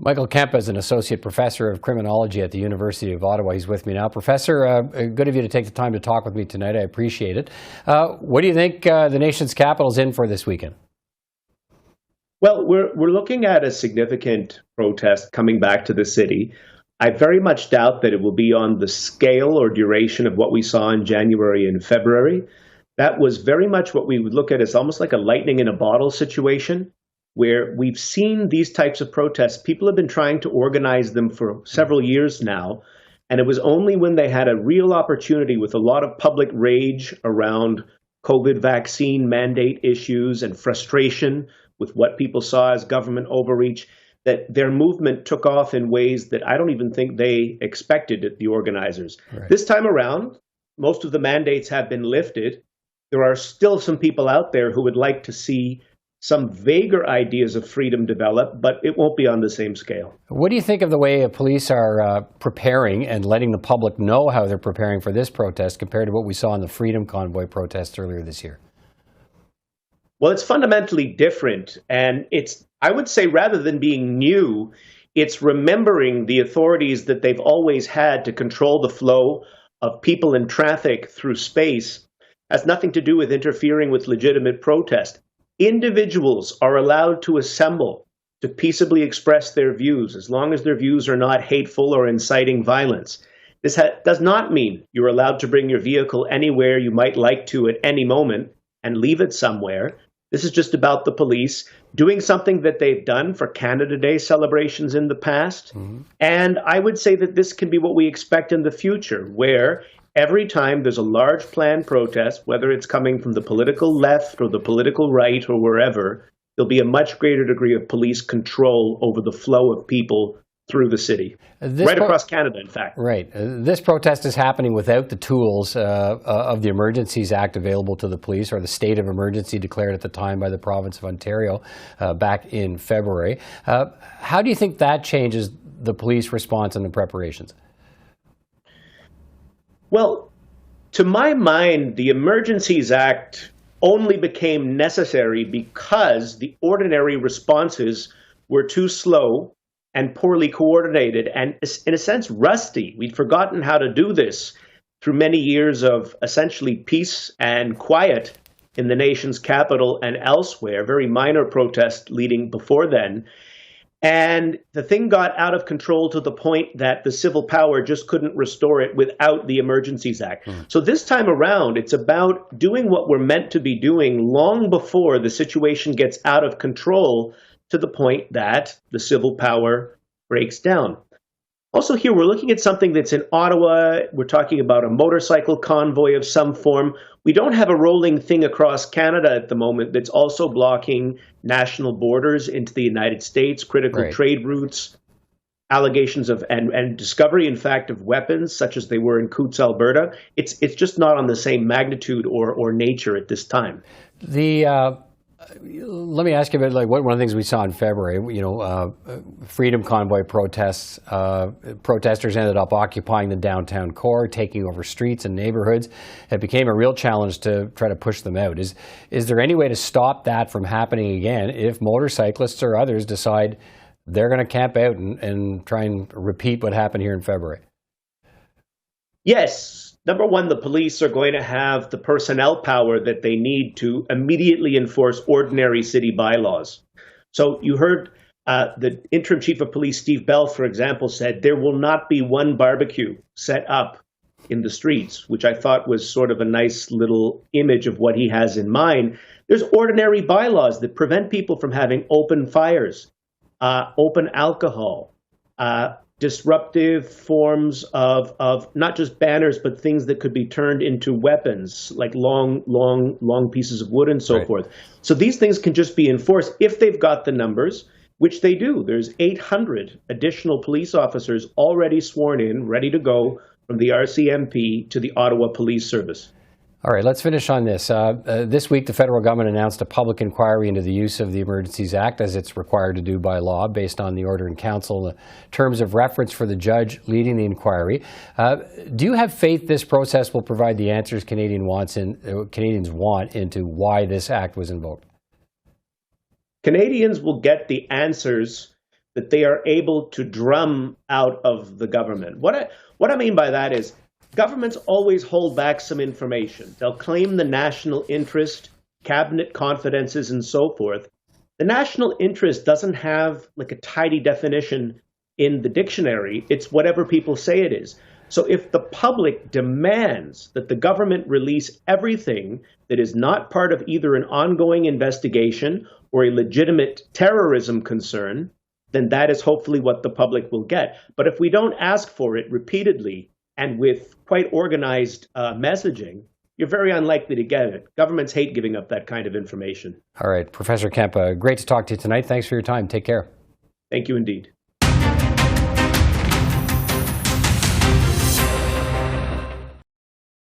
Michael Kempa is an associate professor of criminology at the University of Ottawa. He's with me now. Professor, good of you to take the time to talk with me tonight. I appreciate it. What do you think the nation's capital is in for this weekend? Well, we're looking at a significant protest coming back to the city. I very much doubt that it will be on the scale or duration of what we saw in January and February. That was very much what we would look at as almost like a lightning in a bottle situation, where we've seen these types of protests. People have been trying to organize them for several years now, and it was only when they had a real opportunity with a lot of public rage around COVID vaccine mandate issues and frustration with what people saw as government overreach that their movement took off in ways that I don't even think they expected it, the organizers. Right. This time around, most of the mandates have been lifted. There are still some people out there who would like to see some vaguer ideas of freedom develop, but it won't be on the same scale. What do you think of the way police are preparing and letting the public know how they're preparing for this protest compared to what we saw in the Freedom Convoy protests earlier this year? Well, it's fundamentally different, and I would say, rather than being new, it's remembering the authorities that they've always had to control the flow of people and traffic through space. It has nothing to do with interfering with legitimate protest. Individuals are allowed to assemble to peaceably express their views as long as their views are not hateful or inciting violence. This does not mean you're allowed to bring your vehicle anywhere you might like to at any moment and leave it somewhere. This is just about the police doing something that they've done for Canada Day celebrations in the past. Mm-hmm. And I would say that this can be what we expect in the future, where every time there's a large planned protest, whether it's coming from the political left or the political right or wherever, there'll be a much greater degree of police control over the flow of people through the city. Right across Canada, in fact. Right. This protest is happening without the tools of the Emergencies Act available to the police, or the state of emergency declared at the time by the province of Ontario back in February. How do you think that changes the police response and the preparations? Well, to my mind, the Emergencies Act only became necessary because the ordinary responses were too slow and poorly coordinated and, in a sense, rusty. We'd forgotten how to do this through many years of essentially peace and quiet in the nation's capital and elsewhere, very minor protests leading before then. And the thing got out of control to the point that the civil power just couldn't restore it without the Emergencies Act. So this time around, it's about doing what we're meant to be doing long before the situation gets out of control to the point that the civil power breaks down. Also here, we're looking at something that's in Ottawa. We're talking about a motorcycle convoy of some form. We don't have a rolling thing across Canada at the moment that's also blocking national borders into the United States, critical trade routes, allegations of and discovery, in fact, of weapons, such as they were in Coutts, Alberta. It's just not on the same magnitude or nature at this time. Let me ask you about one of the things we saw in February. Freedom Convoy protests. Protesters ended up occupying the downtown core, taking over streets and neighborhoods. It became a real challenge to try to push them out. Is there any way to stop that from happening again if motorcyclists or others decide they're going to camp out and try and repeat what happened here in February? Yes. Number one, the police are going to have the personnel power that they need to immediately enforce ordinary city bylaws. So you heard the interim chief of police, Steve Bell, for example, said there will not be one barbecue set up in the streets, which I thought was sort of a nice little image of what he has in mind. There's ordinary bylaws that prevent people from having open fires, open alcohol, disruptive forms of not just banners, but things that could be turned into weapons, like long pieces of wood and so forth. So these things can just be enforced if they've got the numbers, which they do. There's 800 additional police officers already sworn in, ready to go from the RCMP to the Ottawa Police Service. All right, let's finish on this. This week, the federal government announced a public inquiry into the use of the Emergencies Act, as it's required to do by law, based on the order in council, the terms of reference for the judge leading the inquiry. Do you have faith this process will provide the answers Canadians want into why this act was invoked? Canadians will get the answers that they are able to drum out of the government. What I mean by that is governments always hold back some information. They'll claim the national interest, cabinet confidences, and so forth. The national interest doesn't have like a tidy definition in the dictionary. It's whatever people say it is. So if the public demands that the government release everything that is not part of either an ongoing investigation or a legitimate terrorism concern, then that is hopefully what the public will get. But if we don't ask for it repeatedly and with quite organized messaging, you're very unlikely to get it. Governments hate giving up that kind of information. All right, Professor Kempa, great to talk to you tonight. Thanks for your time. Take care. Thank you indeed.